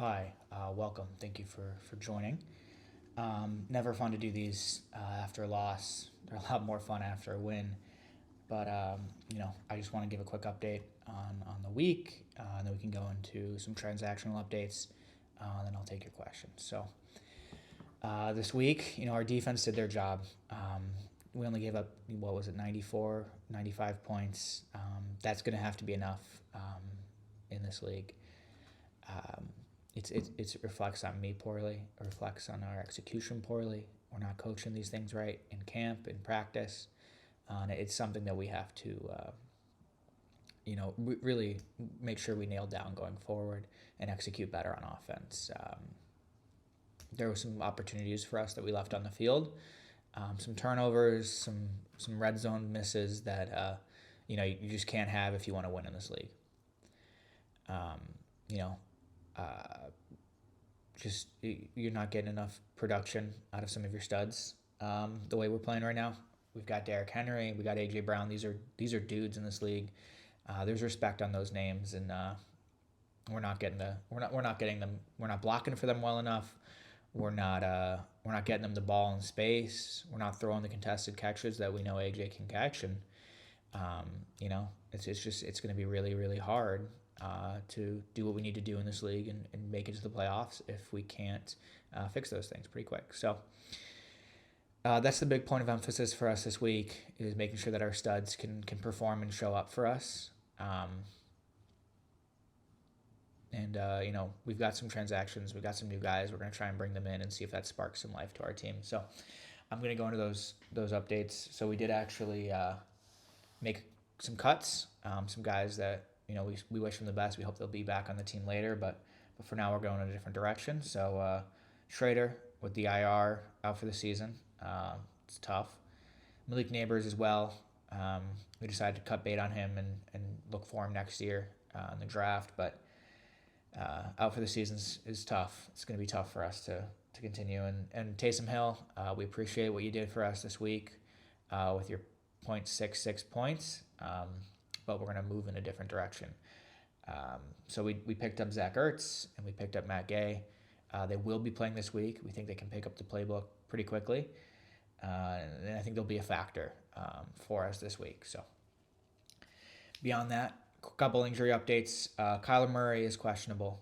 Hi, welcome. Thank you for joining. Never fun to do these after a loss. They're a lot more fun after a win. But I just want to give a quick update on the week, and then we can go into some transactional updates. And then I'll take your questions. So this week, our defense did their job. We only gave up, what was it, 94, 95 points. That's going to have to be enough in this league. Um, it reflects on me poorly. It reflects on our execution poorly. We're not coaching these things right in camp, in practice. And it's something that we have to, really make sure we nail down going forward and execute better on offense. There were some opportunities for us that we left on the field, some turnovers, some red zone misses that you just can't have if you want to win in this league. Um, you know, uh, just you're not getting enough production out of some of your studs. The way we're playing right now, we've got Derrick Henry, we got AJ Brown. These are dudes in this league. There's respect on those names, and we're not getting them. We're not blocking for them well enough. We're not getting them the ball in space. We're not throwing the contested catches that we know AJ can catch, and um, it's going to be really really hard to do what we need to do in this league and make it to the playoffs if we can't fix those things pretty quick. So that's the big point of emphasis for us this week is making sure that our studs can perform and show up for us. We've got some transactions, we've got some new guys. We're going to try and bring them in and see if that sparks some life to our team. So I'm going to go into those updates. So we did actually make some cuts, some guys that we wish them the best. We hope they'll be back on the team later, but for now we're going in a different direction. So Schrader with the IR out for the season. It's tough. Malik Neighbors as well. We decided to cut bait on him and look for him next year in the draft, but out for the season is tough. It's going to be tough for us to continue. And Taysom Hill, we appreciate what you did for us this week with your .66 points, but we're going to move in a different direction. So we picked up Zach Ertz and we picked up Matt Gay. They will be playing this week. We think they can pick up the playbook pretty quickly. And I think they'll be a factor for us this week. So beyond that, a couple injury updates. Kyler Murray is questionable.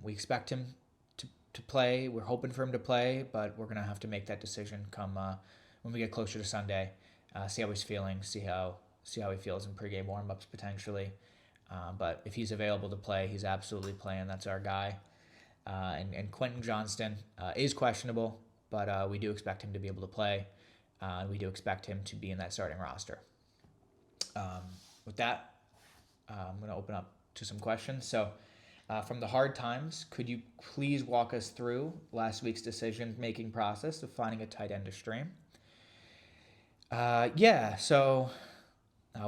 We expect him to play. We're hoping for him to play, but we're going to have to make that decision come when we get closer to Sunday. See how he's feeling, see how he feels in pregame warm-ups potentially. But if he's available to play, he's absolutely playing. That's our guy. And Quentin Johnston is questionable, but we do expect him to be able to play. We do expect him to be in that starting roster. With that, I'm going to open up to some questions. So from the Hard Times, could you please walk us through last week's decision-making process of finding a tight end to stream? So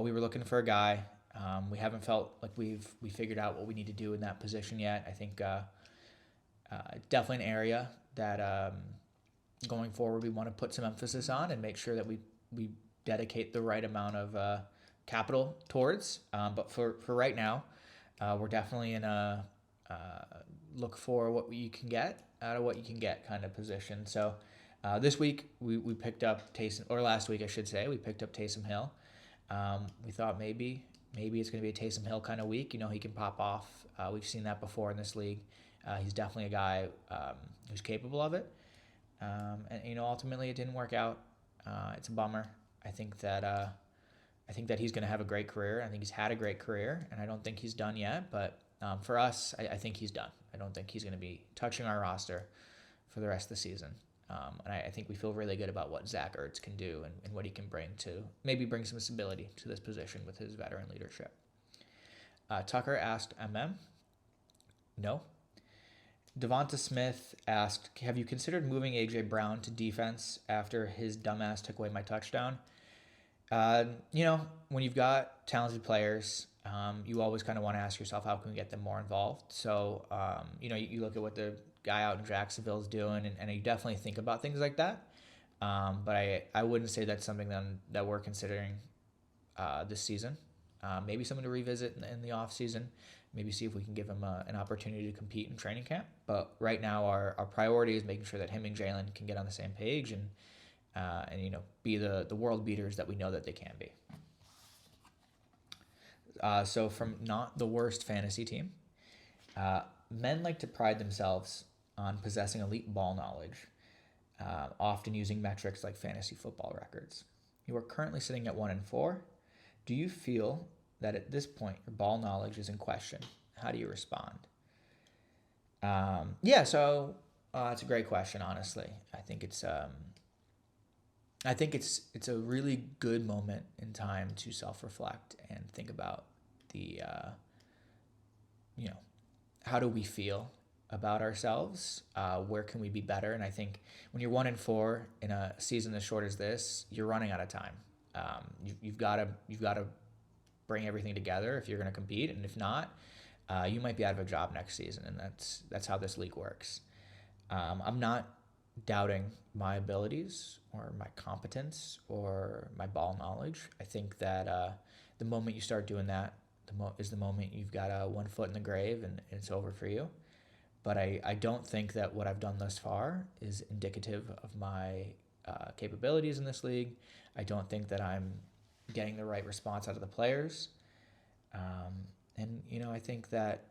we were looking for a guy. We haven't felt like we figured out what we need to do in that position yet. I think definitely an area that going forward we want to put some emphasis on and make sure that we dedicate the right amount of capital towards. But for right now, we're definitely in a look for what you can get out of what you can get kind of position. So this week we picked up Taysom, or last week I should say, we picked up Taysom Hill. We thought maybe it's going to be a Taysom Hill kind of week. He can pop off. We've seen that before in this league. He's definitely a guy who's capable of it. And ultimately it didn't work out. It's a bummer. I think that he's going to have a great career. I think he's had a great career, and I don't think he's done yet. But for us, I think he's done. I don't think he's going to be touching our roster for the rest of the season. And I think we feel really good about what Zach Ertz can do and what he can bring to maybe bring some stability to this position with his veteran leadership. Tucker asked MM. No. Devonta Smith asked, have you considered moving AJ Brown to defense after his dumbass took away my touchdown? When you've got talented players, you always kind of want to ask yourself, how can we get them more involved? So, you look at what the guy out in Jacksonville is doing, and you definitely think about things like that. But I wouldn't say that's something that we're considering this season. Maybe something to revisit in the off season. maybe see if we can give him an opportunity to compete in training camp. But right now, our priority is making sure that him and Jalen can get on the same page and be the world beaters that we know that they can be. So from not the worst fantasy team, men like to pride themselves on possessing elite ball knowledge, often using metrics like fantasy football records. You are currently sitting at 1-4. Do you feel that at this point your ball knowledge is in question? How do you respond? So it's a great question. Honestly, I think it's a really good moment in time to self-reflect and think about the how do we feel about ourselves? Where can we be better? And I think when you're 1-4 in a season as short as this, you're running out of time. You've got to bring everything together if you're going to compete, and if not, you might be out of a job next season. And that's how this league works. I'm not doubting my abilities or my competence or my ball knowledge. I think that the moment you start doing that, is the moment you've got one foot in the grave and it's over for you. But I don't think that what I've done thus far is indicative of my capabilities in this league. I don't think that I'm getting the right response out of the players. I think that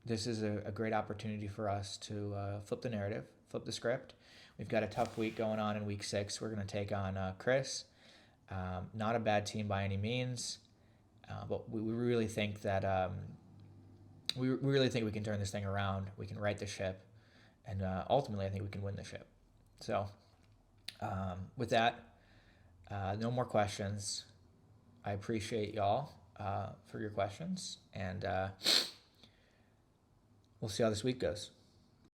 this is a great opportunity for us to flip the narrative, flip the script. We've got a tough week going on in week 6. We're going to take on Chris. Not a bad team by any means, but we really think that we really think we can turn this thing around. We can right the ship, and ultimately I think we can win the ship. So with that, no more questions. I appreciate y'all for your questions, and we'll see how this week goes.